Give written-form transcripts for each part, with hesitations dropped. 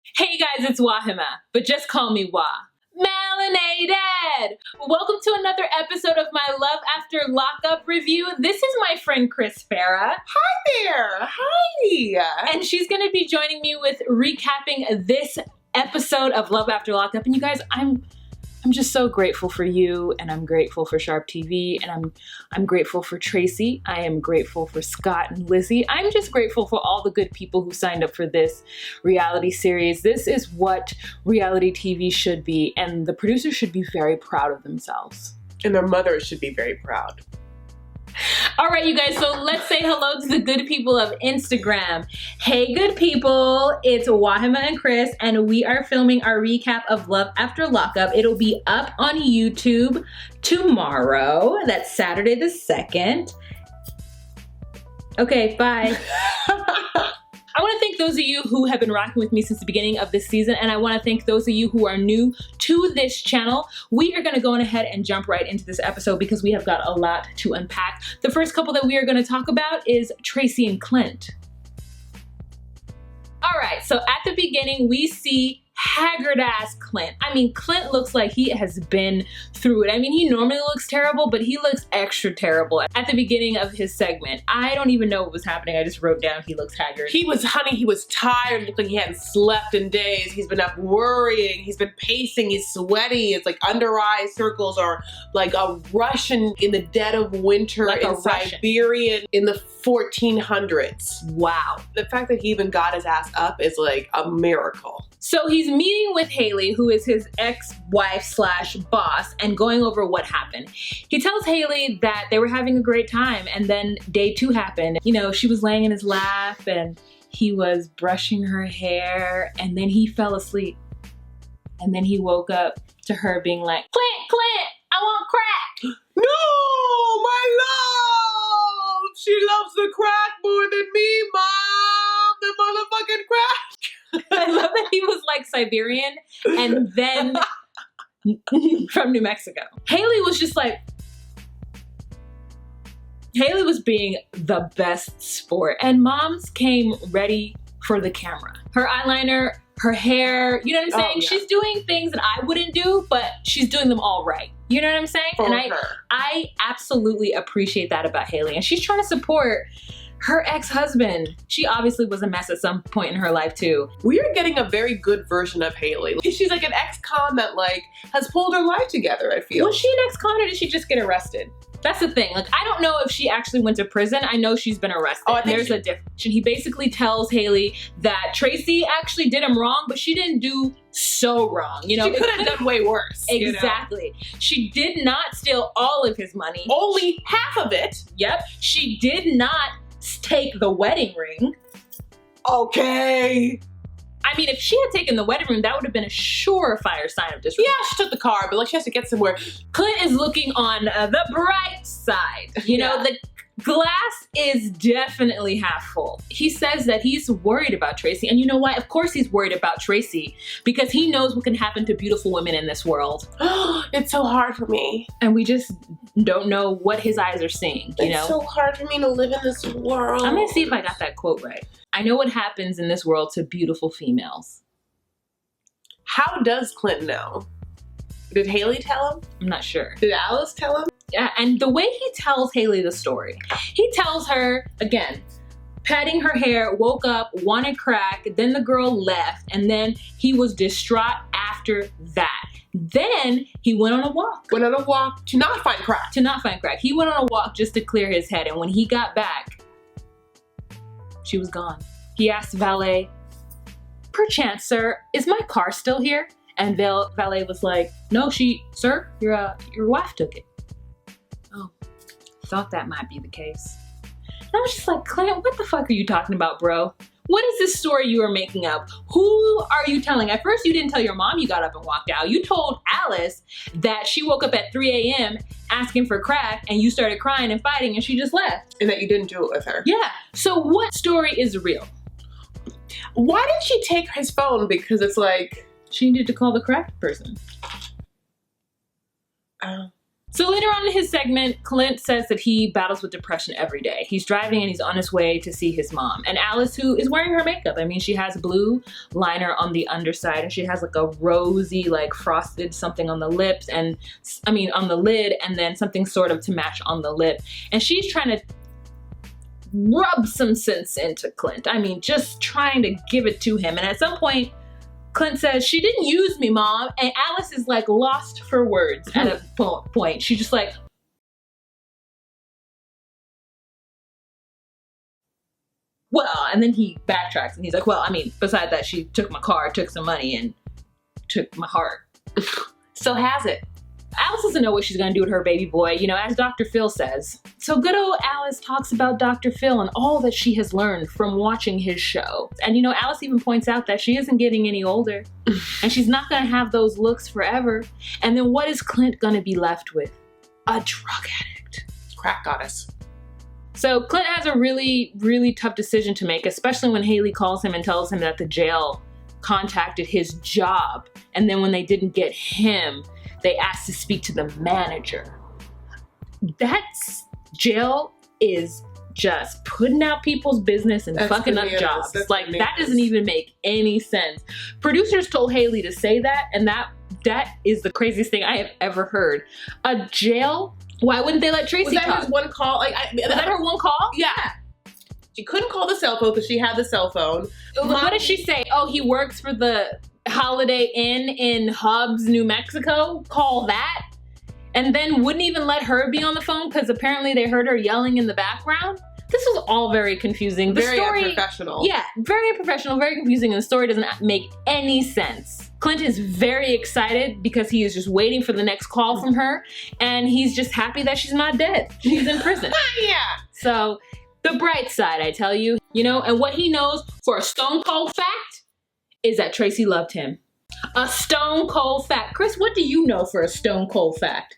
Hey guys, it's Wahima, but just call me Wah. Melanated! Welcome to another episode of my Love After Lockup review. This is my friend Chris Farah. Hi there! Hi! And she's going to be joining me with recapping this episode of Love After Lockup. And you guys, I'm just so grateful for you, and I'm grateful for Sharp TV, and I'm grateful for Tracy. I am grateful for Scott and Lizzie. I'm just grateful for all the good people who signed up for this reality series. This is what reality TV should be, and the producers should be very proud of themselves. And their mothers should be very proud. All right, you guys, so let's say hello to the good people of Instagram. Hey, good people, it's Wahima and Chris, and we are filming our recap of Love After Lockup. It'll be up on YouTube tomorrow. That's Saturday the 2nd. Okay, bye. I want to thank those of you who have been rocking with me since the beginning of this season, and I want to thank those of you who are new to this channel. We are going to go on ahead and jump right into this episode because we have got a lot to unpack. The first couple that we are going to talk about is Tracy and Clint. All right, so at the beginning, we see haggard-ass Clint. I mean, Clint looks like he has been through it. I mean, he normally looks terrible, but he looks extra terrible at the beginning of his segment. I don't even know what was happening. I just wrote down he looks haggard. He was tired, looked like he hadn't slept in days. He's been up worrying, he's been pacing, he's sweaty. It's like under eye circles are like a Russian in the dead of winter, like in Siberia in the 1400s. Wow. The fact that he even got his ass up is like a miracle. So he's meeting with Haley, who is his ex-wife slash boss, and going over what happened. He tells Haley that they were having a great time, and then day 2 happened. You know, she was laying in his lap and he was brushing her hair, and then he fell asleep. And then he woke up to her being like, Clint, I want crack. No, my love! She loves the crack more than me, Mom! The motherfucking crack! I love that he was like Siberian and then from New Mexico. Haley was just like, Haley was being the best sport, and Moms came ready for the camera. Her eyeliner, her hair, you know what I'm saying? Oh, yeah. She's doing things that I wouldn't do, but she's doing them all right. You know what I'm saying? For and her. I absolutely appreciate that about Haley, and she's trying to support her ex-husband. She obviously was a mess at some point in her life too. We are getting a very good version of Haley. She's like an ex-con that like has pulled her life together, I feel. Was she an ex-con or did she just get arrested? That's the thing. Like, I don't know if she actually went to prison. I know she's been arrested. Oh, I think there's a difference. And he basically tells Haley that Tracy actually did him wrong, but she didn't do so wrong. You know, she could have done way worse. Exactly. You know? She did not steal all of his money. Only half of it. Yep. She did not take the wedding ring. Okay. I mean, if she had taken the wedding ring, that would have been a surefire sign of disrespect. Yeah, she took the car, but like she has to get somewhere. Clint is looking on the bright side. You know, the glass is definitely half full. He says that he's worried about Tracy, and you know why? Of course he's worried about Tracy, because he knows what can happen to beautiful women in this world. It's so hard for me. And we just don't know what his eyes are seeing, you know? It's so hard for me to live in this world. I'm gonna see if I got that quote right. I know what happens in this world to beautiful females. How does Clint know? Did Haley tell him? I'm not sure. Did Alice tell him? Yeah, and the way he tells Haley the story, he tells her, again, patting her hair, woke up, wanted crack, then the girl left, and then he was distraught after that. Then he went on a walk. Went on a walk to not find crack. To not find crack. He went on a walk just to clear his head, and when he got back, she was gone. He asked valet, perchance, sir, is my car still here? And valet was like, no, sir, your wife took it. Oh, thought that might be the case. And I was just like, Clint, what the fuck are you talking about, bro? What is this story you are making up? Who are you telling? At first, you didn't tell your mom you got up and walked out. You told Alice that she woke up at 3 a.m. asking for crack, and you started crying and fighting, and she just left. And that you didn't do it with her. Yeah. So what story is real? Why did she take his phone? Because it's like... She needed to call the crack person. So later on in his segment, Clint says that he battles with depression every day. He's driving and he's on his way to see his mom. And Alice, who is wearing her makeup, I mean, she has blue liner on the underside and she has like a rosy, like frosted something on the lips and, on the lid, and then something sort of to match on the lip. And she's trying to rub some sense into Clint. I mean, just trying to give it to him. And at some point, Clint says, "She didn't use me, Mom." And Alice is like lost for words at a point. She's just like, well, and then he backtracks and he's like, well, I mean, besides that, she took my car, took some money, and took my heart. Still has it. Alice doesn't know what she's gonna do with her baby boy, you know, as Dr. Phil says. So good old Alice talks about Dr. Phil and all that she has learned from watching his show. And you know, Alice even points out that she isn't getting any older and she's not gonna have those looks forever. And then what is Clint gonna be left with? A drug addict. Crack goddess. So Clint has a really, really tough decision to make, especially when Haley calls him and tells him that the jail contacted his job. And then when they didn't get him, they asked to speak to the manager. That's jail is just putting out people's business and fucking up jobs. Like that doesn't even make any sense. Producers told Haley to say that, and that is the craziest thing I have ever heard. A jail? Why wouldn't they let Tracy talk? Was that his one call? Was that her one call? Yeah. She couldn't call the cell phone because she had the cell phone. What did she say? Oh, he works for the Holiday Inn in Hubs, New Mexico? Call that? And then wouldn't even let her be on the phone because apparently they heard her yelling in the background? This was all very confusing. The very story, unprofessional. Yeah, very unprofessional, very confusing, and the story doesn't make any sense. Clint is very excited because he is just waiting for the next call from her, and he's just happy that she's not dead. She's in prison. Yeah. So, the bright side, I tell you, you know, and what he knows for a stone cold fact is that Tracy loved him. A stone cold fact. Chris, what do you know for a stone cold fact?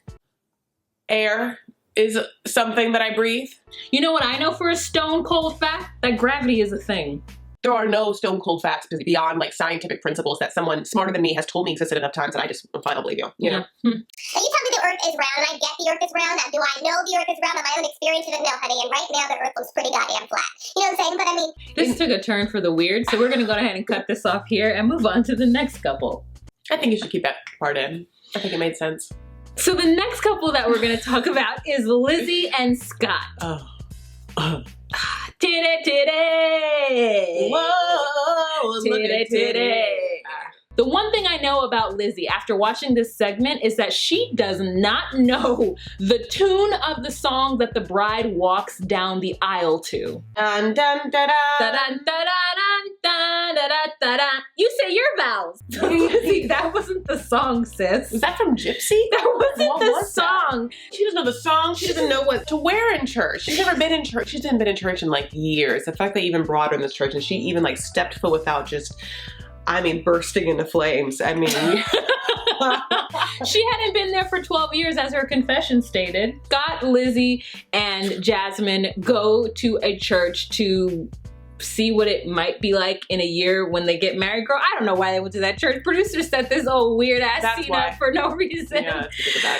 Air is something that I breathe. You know what I know for a stone cold fact? That gravity is a thing. There are no stone cold facts beyond like scientific principles that someone smarter than me has told me existed enough times that I just finally believe you. You know? So you tell me the earth is round, I get the earth is round. Do I know the earth is round? Have my own experience with it? No, honey. And right now the earth looks pretty goddamn flat. You know what I'm saying? But I mean, this took a turn for the weird, so we're gonna go ahead and cut this off here and move on to the next couple. I think you should keep that part in. I think it made sense. So the next couple that we're gonna talk about is Lizzie and Scott. Titty, titty. Whoa, titty, titty. The one thing I know about Lizzie after watching this segment is that she does not know the tune of the song that the bride walks down the aisle to. Dun, dun, da, da. Da, dun, da, da, dun, da, da, da, da. You say your vows. Lizzie, that wasn't the song, sis. Was that from Gypsy? That wasn't the song. That? She doesn't know the song. She doesn't know what to wear in church. She's never been in church. She's been in church in like years. The fact they even brought her in this church and she even like stepped foot without just, bursting into flames. I mean, she hadn't been there for 12 years, as her confession stated. Scott, Lizzie, and Jasmine go to a church to see what it might be like in a year when they get married. Girl, I don't know why they went to that church. Producers set this old weird ass scene up for no reason. Yeah,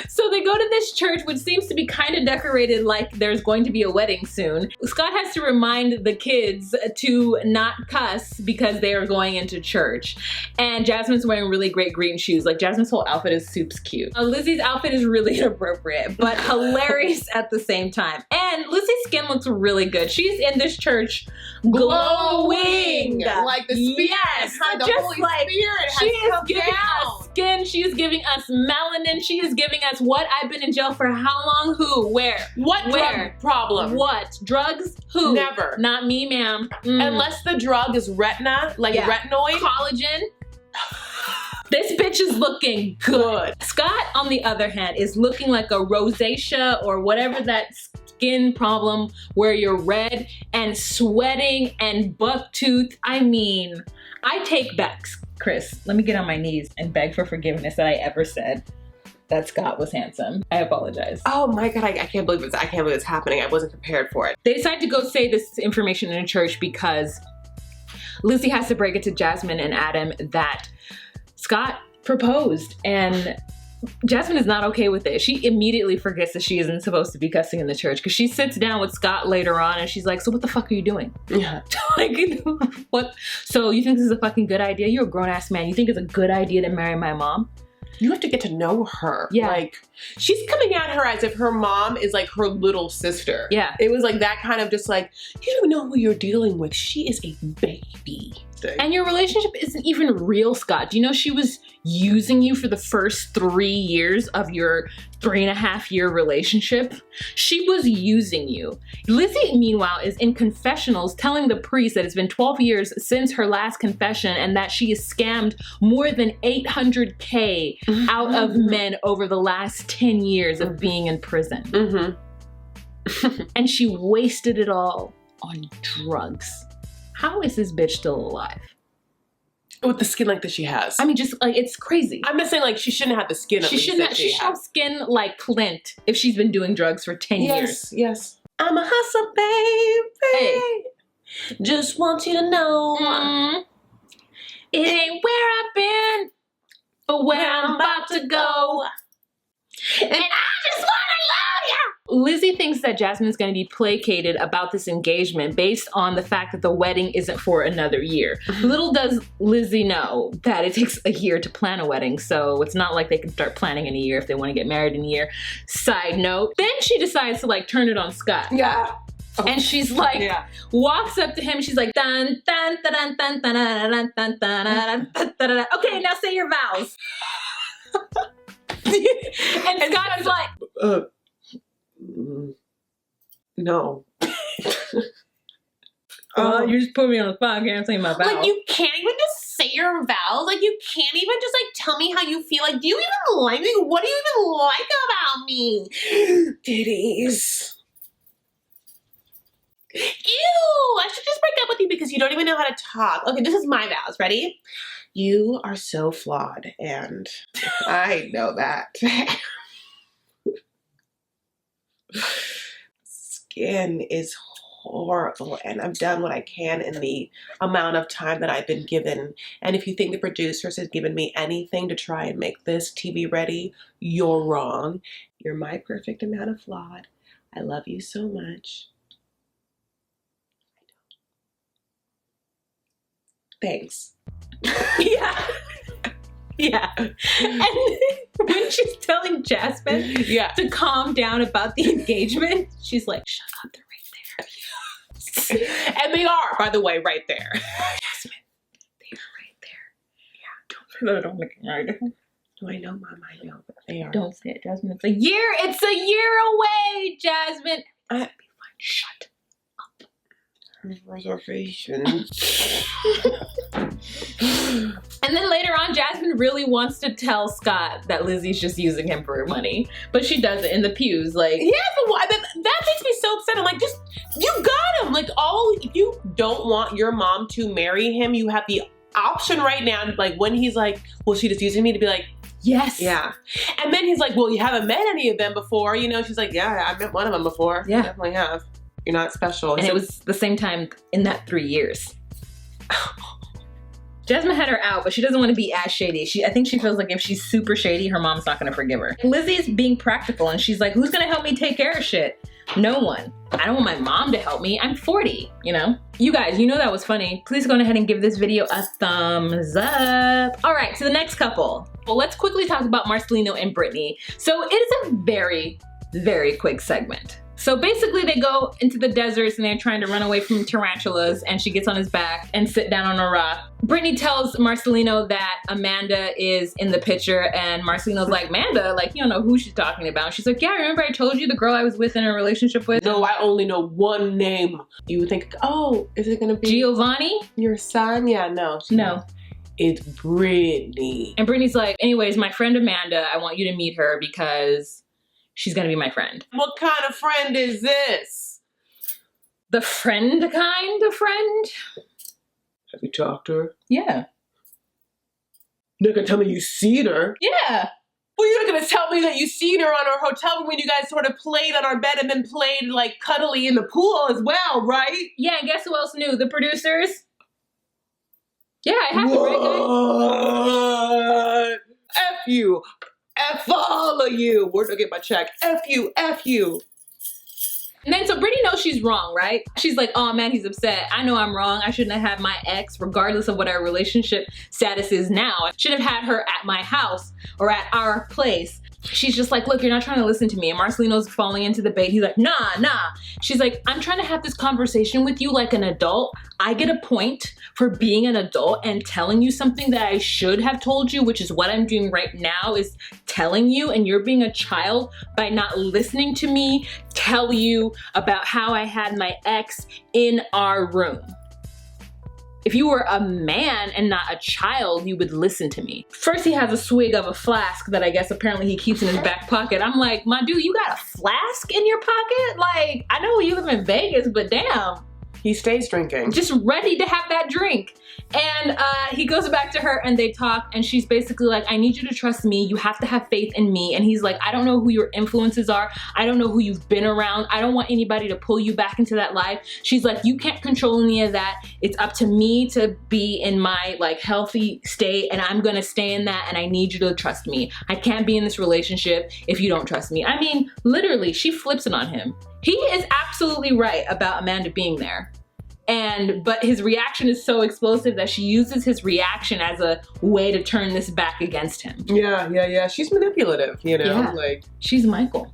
so they go to this church, which seems to be kind of decorated like there's going to be a wedding soon. Scott has to remind the kids to not cuss because they are going into church. And Jasmine's wearing really great green shoes. Like Jasmine's whole outfit is super cute. Lizzie's outfit is really inappropriate, but hilarious at the same time. And Lizzie's skin looks really good. She's in this church glowing like the Spirit. Yes, the just Holy like Spirit has she is come giving down. us skin. She is giving us melanin. She is giving us what? I've been in jail for how long? Who? Where? What? Where? Drug problem? What? Drugs? Who? Never. Not me, ma'am. Unless the drug is retina, like retinoid, collagen. This bitch is looking good. Scott, on the other hand, is looking like a rosacea or whatever that skin problem where you're red and sweating and buck tooth. I mean, I take back, Chris, let me get on my knees and beg for forgiveness that I ever said that Scott was handsome. I apologize. Oh my God, I can't believe it's happening. I wasn't prepared for it. They decide to go say this information in a church because Lizzie has to break it to Jasmine and Adam that Scott proposed, and Jasmine is not okay with it. She immediately forgets that she isn't supposed to be cussing in the church because she sits down with Scott later on and she's like, so what the fuck are you doing? Yeah. Like, what? So you think this is a fucking good idea? You're a grown-ass man. You think it's a good idea to marry my mom? You have to get to know her. Yeah. Like, she's coming at her as if her mom is like her little sister. Yeah. It was like that kind of just like, you don't know who you're dealing with. She is a baby. And your relationship isn't even real, Scott. Do you know she was using you for the first 3 years of your 3.5-year relationship? She was using you. Lizzie, meanwhile, is in confessionals telling the priest that it's been 12 years since her last confession and that she has scammed more than $800K out of men over the last 10 years of being in prison. And she wasted it all on drugs. How is this bitch still alive? With the skin like that she has. I mean, just like, it's crazy. I'm not saying like she shouldn't have the skin. She shouldn't have, she should have skin like Clint if she's been doing drugs for 10 years. Yes. I'm a hustler, baby. Hey. Just want you to know. It ain't where I've been, but where I'm about to go. And I just wanna love ya! Lizzie thinks that Jasmine is going to be placated about this engagement based on the fact that the wedding isn't for another year. Little does Lizzie know that it takes a year to plan a wedding, so it's not like they can start planning in a year if they want to get married in a year. Side note, then she decides to like turn it on Scott. Yeah. And she's like, walks up to him, she's like, dun, dun, dun, dun, dun, dun, dun, dun, dun, dun, dun. Okay, now say your vows. And Scott is like, no. You just put me on the spot. I can't say my vows. Like, you can't even just say your vows. Like, you can't even just like tell me how you feel. Like, do you even like me? What do you even like about me? Titties. Ew, I should just break up with you because you don't even know how to talk. Okay, this is my vows. Ready? You are so flawed, and I know that. Skin is horrible, and I've done what I can in the amount of time that I've been given. And if you think the producers have given me anything to try and make this TV ready, you're wrong. You're my perfect amount of flawed. I love you so much. Thanks. Yeah. Yeah. And when she's telling Jasmine to calm down about the engagement, she's like, shut up, they're right there. And they are, by the way, right there. Jasmine, they are right there. Yeah. Don't make it right. No, I know, Mom, I know, but they are. Don't say it, Jasmine. It's a year away, Jasmine. Be fine. Shut up. Reservations. And then later on, Jasmine really wants to tell Scott that Lizzie's just using him for money, but she does it in the pews. Like, yeah, but why? That makes me so upset. I'm like, just, you got him. Like, if you don't want your mom to marry him, you have the option right now. Like, when he's like, well, she just using me, to be like, yes. Yeah. And then he's like, well, you haven't met any of them before. You know, she's like, yeah, I met one of them before. Yeah. I definitely have. You're not special. And it was the same time in that 3 years. Jasmine had her out, but she doesn't want to be as shady. I think she feels like if she's super shady, her mom's not going to forgive her. Lizzie's being practical, and she's like, who's going to help me take care of shit? No one. I don't want my mom to help me. I'm 40, you know? You guys, you know that was funny. Please go ahead and give this video a thumbs up. All right, to the next couple. Well, let's quickly talk about Marcelino and Brittany. So it is a very, very quick segment. So basically they go into the deserts and they're trying to run away from tarantulas, and she gets on his back and sit down on a rock. Brittany tells Marcelino that Amanda is in the picture, and Marcelino's like, Amanda? Like, you don't know who she's talking about. She's like, yeah, remember I told you the girl I was with in a relationship with? No, I only know one name. You would think, oh, is it gonna be Giovanni? Your son? Yeah, no. No. It's Brittany. And Brittany's like, anyways, my friend Amanda, I want you to meet her because she's gonna be my friend. What kind of friend is this? The friend kind of friend? Have you talked to her? Yeah. You're not gonna tell me you seen her? Yeah. Well, you're not gonna tell me that you seen her on our hotel room when you guys sort of played on our bed and then played like cuddly in the pool as well, right? Yeah, and guess who else knew? The producers? Yeah, it happened, right, guys? What? F you. F all of you. Where'd I get my check? F you, F you. And then so Brittany knows she's wrong, right? She's like, oh man, he's upset. I know I'm wrong. I shouldn't have had my ex, regardless of what our relationship status is now. I should have had her at my house or at our place. She's just like, look, you're not trying to listen to me. And Marcelino's falling into the bait. He's like, nah. She's like, I'm trying to have this conversation with you like an adult. I get a point for being an adult and telling you something that I should have told you, which is what I'm doing right now, is telling you, and you're being a child by not listening to me tell you about how I had my ex in our room. If you were a man and not a child, you would listen to me. First, he has a swig of a flask that I guess apparently he keeps in his back pocket. I'm like, my dude, you got a flask in your pocket? Like, I know you live in Vegas, but damn. He stays drinking. Just ready to have that drink. And he goes back to her and they talk, and she's basically like, I need you to trust me. You have to have faith in me. And he's like, I don't know who your influences are. I don't know who you've been around. I don't want anybody to pull you back into that life. She's like, you can't control any of that. It's up to me to be in my like healthy state, and I'm gonna stay in that, and I need you to trust me. I can't be in this relationship if you don't trust me. I mean, literally, she flips it on him. He is absolutely right about Amanda being there. But his reaction is so explosive that she uses his reaction as a way to turn this back against him. Yeah. She's manipulative, you know? Yeah. Like, she's Michael.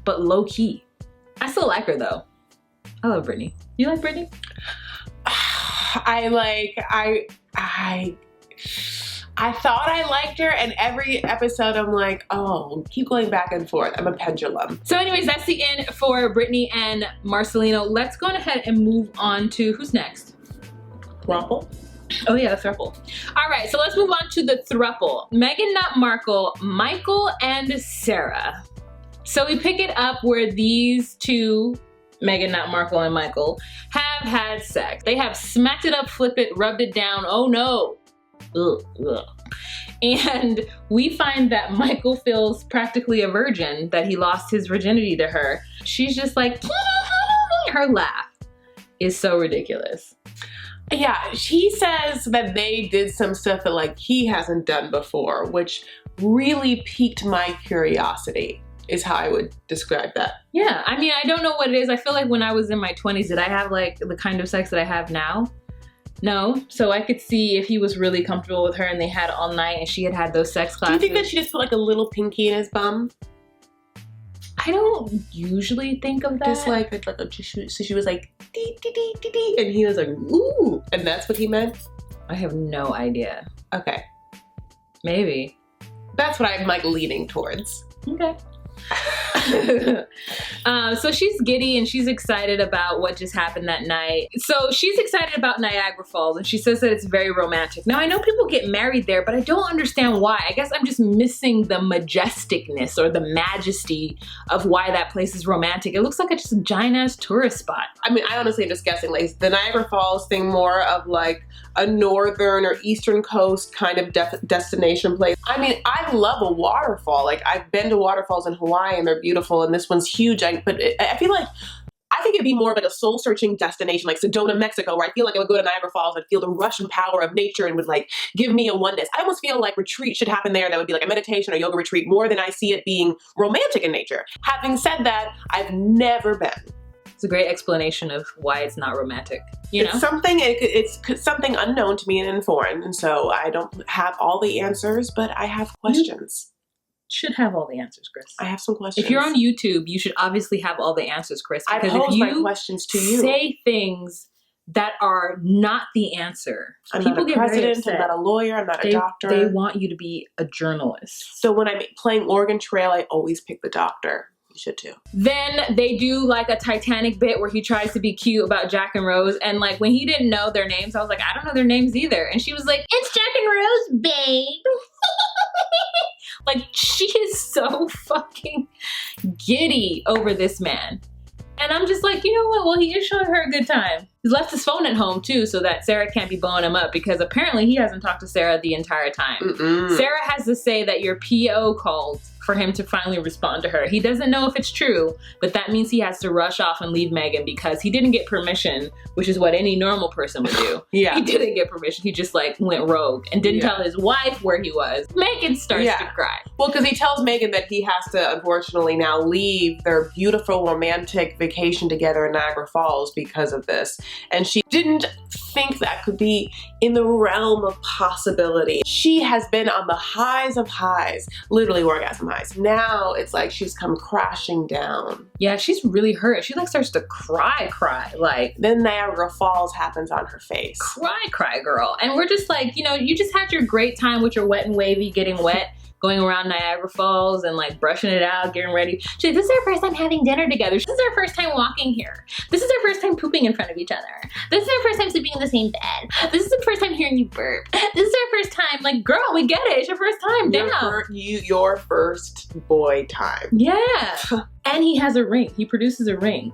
But low key. I still like her though. I love Brittany. You like Brittany? I thought I liked her, and every episode I'm like, oh, keep going back and forth. I'm a pendulum. So anyways, that's the end for Brittany and Marcelino. Let's go ahead and move on to who's next? Throuple? Oh yeah, the throuple. All right, so let's move on to the throuple. Meghan, not Markle, Michael and Sarah. So we pick it up where these two, Meghan, not Markle, and Michael, have had sex. They have smacked it up, flipped it, rubbed it down. Oh no. Ugh. And we find that Michael feels practically a virgin, that he lost his virginity to her. She's just like, her laugh is so ridiculous. Yeah, she says that they did some stuff that like he hasn't done before, which really piqued my curiosity, is how I would describe that. Yeah, I mean, I don't know what it is. I feel like when I was in my 20s, did I have like the kind of sex that I have now? No, so I could see if he was really comfortable with her and they had all night and she had had those sex classes. Do you think that she just put like a little pinky in his bum? I don't usually think of that. Just like so she was like, dee, dee, dee, dee, dee, and he was like, ooh, and that's what he meant? I have no idea. Okay. Maybe. That's what I'm like leaning towards. Okay. So she's giddy and she's excited about what just happened that night. So she's excited about Niagara Falls and she says that it's very romantic. Now I know people get married there, but I don't understand why. I guess I'm just missing the majesticness or the majesty of why that place is romantic. It looks like it's just a giant ass tourist spot. I mean, I honestly am just guessing. Like the Niagara Falls thing, more of like a northern or eastern coast kind of destination place. I mean, I love a waterfall. Like I've been to waterfalls in Hawaii and they're beautiful, and this one's huge. I feel like I think it'd be more of like a soul-searching destination, like Sedona, Mexico, where I feel like I would go to Niagara Falls and feel the rush and power of nature and would like give me a oneness. I almost feel like retreat should happen there. That would be like a meditation or yoga retreat more than I see it being romantic in nature. Having said that, I've never been. It's a great explanation of why it's not romantic. You know? It's something unknown to me and foreign, and so I don't have all the answers, but I have questions. Should have all the answers, Chris. I have some questions. If you're on YouTube, you should obviously have all the answers, Chris. I Because pose if my you questions to you. say things that are not the answer, I'm people not a get very president, upset. I'm not a lawyer, I'm not a doctor. They want you to be a journalist. So when I'm playing Oregon Trail, I always pick the doctor. You should too. Then they do like a Titanic bit where he tries to be cute about Jack and Rose, and like when he didn't know their names, I was like, I don't know their names either. And she was like, it's Jack and Rose, babe. Like she is so fucking giddy over this man. And I'm just like, you know what? Well, he is showing her a good time. He's left his phone at home too, so that Sarah can't be blowing him up, because apparently he hasn't talked to Sarah the entire time. Sarah has to say that your PO called for him to finally respond to her. He doesn't know if it's true, but that means he has to rush off and leave Megan because he didn't get permission, which is what any normal person would do. Yeah. He didn't get permission. He just like went rogue and didn't tell his wife where he was. Megan starts to cry. Well, because he tells Megan that he has to unfortunately now leave their beautiful romantic vacation together in Niagara Falls because of this. And she didn't think that could be in the realm of possibility. She has been on the highs of highs, literally orgasm highs. Now it's like she's come crashing down. Yeah, she's really hurt. She like starts to cry. Like, then Niagara Falls happens on her face. Cry, girl. And we're just like, you know, you just had your great time with your wet and wavy getting wet. Going around Niagara Falls and like brushing it out, getting ready. She's like, this is our first time having dinner together. This is our first time walking here. This is our first time pooping in front of each other. This is our first time sleeping in the same bed. This is the first time hearing you burp. This is our first time. Like, girl, we get it. It's your first time. Damn. Your first boy time. Yeah. And he has a ring. He produces a ring.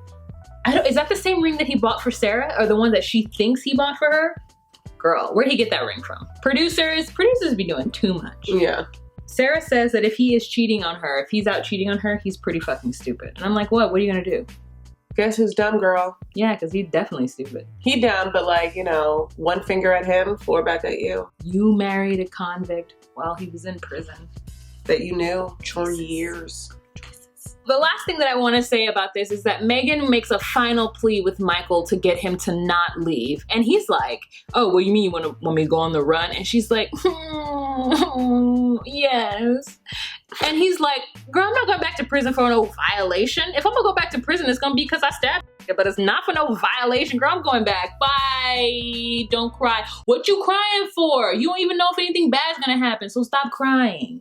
Is that the same ring that he bought for Sarah, or the one that she thinks he bought for her? Girl, where'd he get that ring from? Producers be doing too much. Yeah. Sarah says that if he is cheating on her, if he's out cheating on her, he's pretty fucking stupid. And I'm like, what? What are you gonna do? Guess who's dumb, girl? Yeah, because he's definitely stupid. He dumb, but like, you know, one finger at him, four back at you. You married a convict while he was in prison. That you knew for years. The last thing that I want to say about this is that Megan makes a final plea with Michael to get him to not leave. And he's like, oh, what do you mean you want me to go on the run? And she's like, yes. And he's like, girl, I'm not going back to prison for no violation. If I'm going to go back to prison, it's going to be because I stabbed you. But it's not for no violation. Girl, I'm going back. Bye. Don't cry. What you crying for? You don't even know if anything bad's going to happen. So stop crying.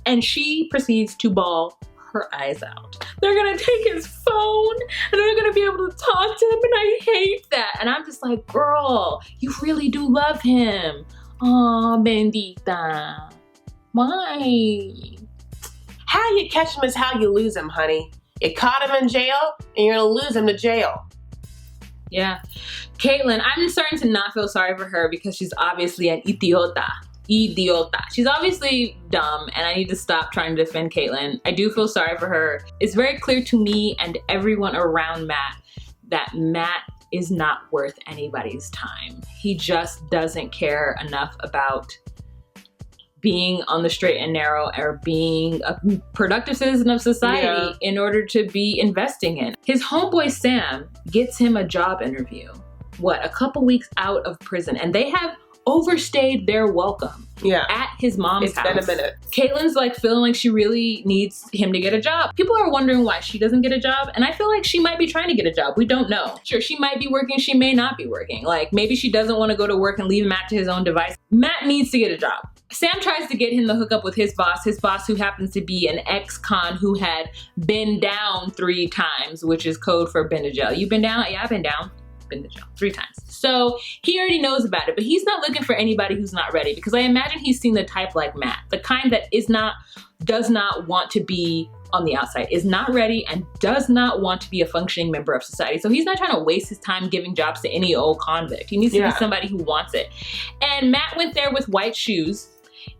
And she proceeds to bawl her eyes out. They're gonna take his phone and they're gonna be able to talk to him, and I hate that. And I'm just like, girl, you really do love him. Oh, bendita. Why? How you catch him is how you lose him, honey. You caught him in jail and you're gonna lose him to jail. Yeah. Caitlyn, I'm starting to not feel sorry for her because she's obviously an idiota. She's obviously dumb, and I need to stop trying to defend Caitlyn. I do feel sorry for her. It's very clear to me and everyone around Matt that Matt is not worth anybody's time. He just doesn't care enough about being on the straight and narrow or being a productive citizen of society in order to be investing in. His homeboy Sam gets him a job interview, a couple weeks out of prison, and they have overstayed their welcome at his mom's house. It's been a minute. Caitlin's like feeling like she really needs him to get a job. People are wondering why she doesn't get a job, and I feel like she might be trying to get a job. We don't know. Sure, she might be working, she may not be working. Like, maybe she doesn't want to go to work and leave Matt to his own device. Matt needs to get a job. Sam tries to get him the hookup with his boss who happens to be an ex-con who had been down 3 times, which is code for been to jail. You been down? Yeah, I've been down. Been to jail 3 times. So he already knows about it, but he's not looking for anybody who's not ready, because I imagine he's seen the type like Matt, the kind that does not want to be on the outside, is not ready, and does not want to be a functioning member of society. So he's not trying to waste his time giving jobs to any old convict. He needs to be somebody who wants it. And Matt went there with white shoes,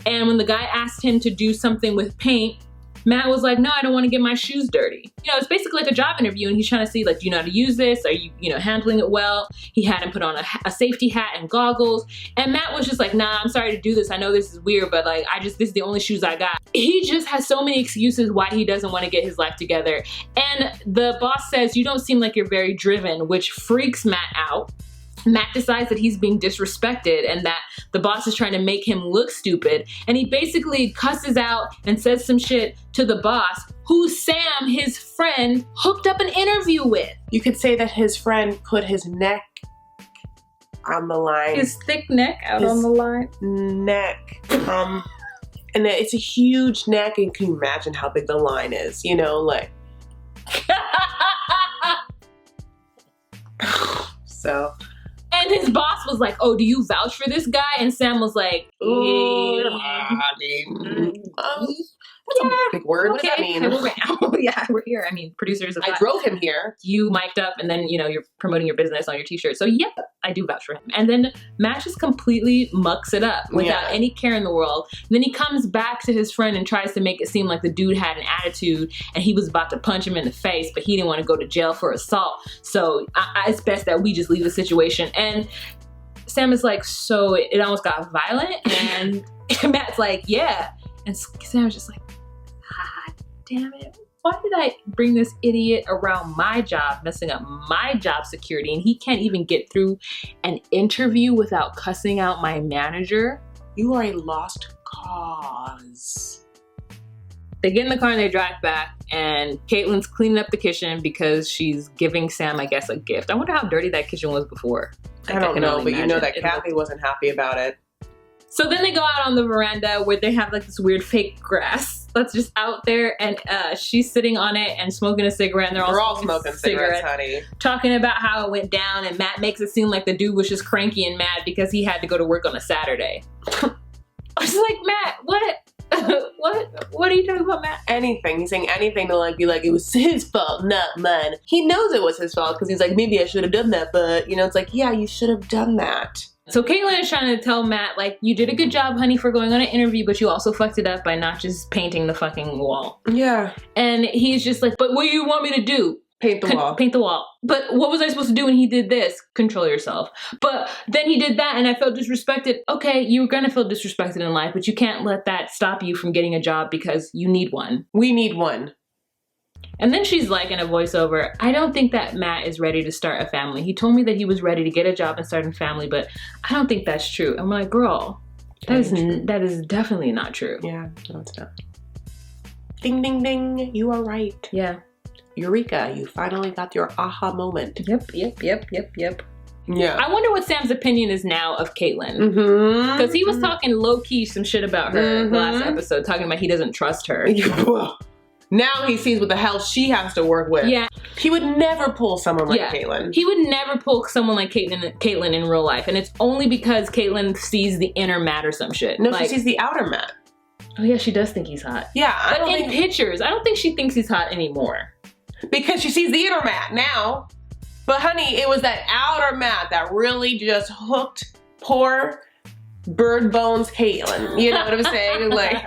and when the guy asked him to do something with paint, Matt was like, no, I don't want to get my shoes dirty. You know, it's basically like a job interview, and he's trying to see, like, do you know how to use this? Are you, handling it well? He had him put on a safety hat and goggles, and Matt was just like, nah, I'm sorry to do this. I know this is weird, but like, this is the only shoes I got. He just has so many excuses why he doesn't want to get his life together. And the boss says, you don't seem like you're very driven, which freaks Matt out. Matt decides that he's being disrespected and that the boss is trying to make him look stupid. And he basically cusses out and says some shit to the boss, who Sam, his friend, hooked up an interview with. You could say that his friend put his neck on the line. His thick neck out on the line? Neck. And it's a huge neck, and can you imagine how big the line is? You know, like. So. And his boss was like, oh, do you vouch for this guy? And Sam was like, Yeah. Big word. What does that mean? Yeah, we're here. I mean, producers of I drove him here. You mic'd up and then, you're promoting your business on your t-shirt. So yep, I do vouch for him. And then Matt just completely mucks it up without any care in the world. And then he comes back to his friend and tries to make it seem like the dude had an attitude and he was about to punch him in the face, but he didn't want to go to jail for assault. So it's best that we just leave the situation. And Sam is like, so it almost got violent? And Matt's like, yeah. And Sam's just like, God damn it. Why did I bring this idiot around my job, messing up my job security? And he can't even get through an interview without cussing out my manager. You are a lost cause. They get in the car and they drive back, and Caitlin's cleaning up the kitchen because she's giving Sam, I guess, a gift. I wonder how dirty that kitchen was before. I don't know, but you know that Kathy wasn't happy about it. So then they go out on the veranda where they have like this weird fake grass that's just out there, and she's sitting on it and smoking a cigarette, and they're all smoking cigarettes, honey. Talking about how it went down, and Matt makes it seem like the dude was just cranky and mad because he had to go to work on a Saturday. I was like, Matt, what? What are you talking about, Matt? Anything. He's saying anything to like be like, it was his fault, not mine. He knows it was his fault because he's like, maybe I should have done that, but it's like, yeah, you should have done that. So Caitlin is trying to tell Matt, like, you did a good job, honey, for going on an interview, but you also fucked it up by not just painting the fucking wall. Yeah. And he's just like, but what do you want me to do? Paint the wall. Paint the wall. But what was I supposed to do when he did this? Control yourself. But then he did that and I felt disrespected. Okay, you're gonna feel disrespected in life, but you can't let that stop you from getting a job because you need one. We need one. And then she's like in a voiceover, I don't think that Matt is ready to start a family. He told me that he was ready to get a job and start a family, but I don't think that's true. I'm like, girl, that is definitely not true. Yeah, no, it's not. Ding, ding, ding. You are right. Yeah. Eureka, you finally got your aha moment. Yep. Yeah. I wonder what Sam's opinion is now of Caitlin. Because he was talking low-key some shit about her last episode, talking about he doesn't trust her. Now he sees what the hell she has to work with. Yeah. He would never pull someone like Caitlin. He would never pull someone like Caitlin in real life. And it's only because Caitlin sees the inner Matt or some shit. No, she sees the outer Matt. Oh yeah, she does think he's hot. Yeah. But in pictures, I don't think she thinks he's hot anymore. Because she sees the inner Matt now. But honey, it was that outer Matt that really just hooked poor bird bones Caitlin. You know what I'm saying? Like,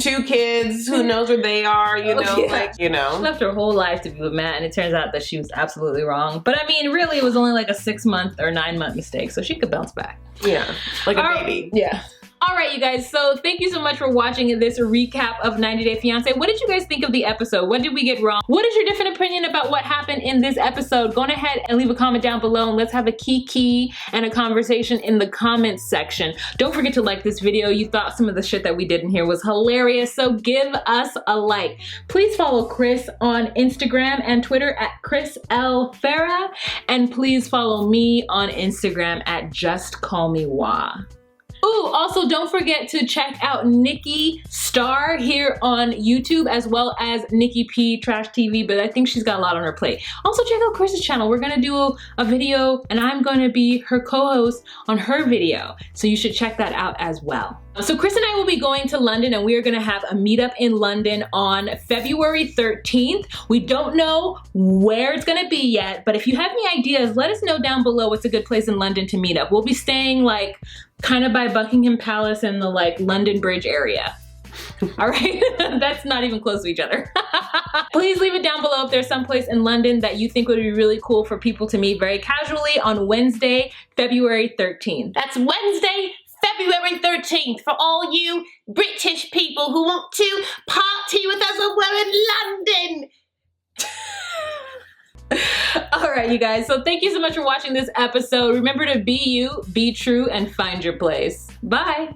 2 kids, who knows where they are, She left her whole life to be with Matt, and it turns out that she was absolutely wrong. But I mean, really, it was only like a 6-month or 9-month mistake, so she could bounce back. Yeah, like a baby. Yeah. All right, you guys, so thank you so much for watching this recap of 90 Day Fiancé. What did you guys think of the episode? What did we get wrong? What is your different opinion about what happened in this episode? Go ahead and leave a comment down below, and let's have a kiki and a conversation in the comments section. Don't forget to like this video. You thought some of the shit that we did in here was hilarious, so give us a like. Please follow Chris on Instagram and Twitter at Chris L. Farah, and please follow me on Instagram at Just Call Me Wah. Ooh, also don't forget to check out Nikki Star here on YouTube, as well as Nikki P Trash TV, but I think she's got a lot on her plate. Also check out Chris's channel. We're gonna do a video and I'm gonna be her co-host on her video. So you should check that out as well. So Chris and I will be going to London, and we are gonna have a meetup in London on February 13th. We don't know where it's gonna be yet, but if you have any ideas, let us know down below what's a good place in London to meet up. We'll be staying like kind of by Buckingham Palace in the like London Bridge area. All right, that's not even close to each other. Please leave it down below if there's someplace in London that you think would be really cool for people to meet very casually on Wednesday, February 13th. That's Wednesday, February 13th, for all you British people who want to party with us when we're in London. All right, you guys, so thank you so much for watching this episode. Remember to be you, be true, and find your place. Bye.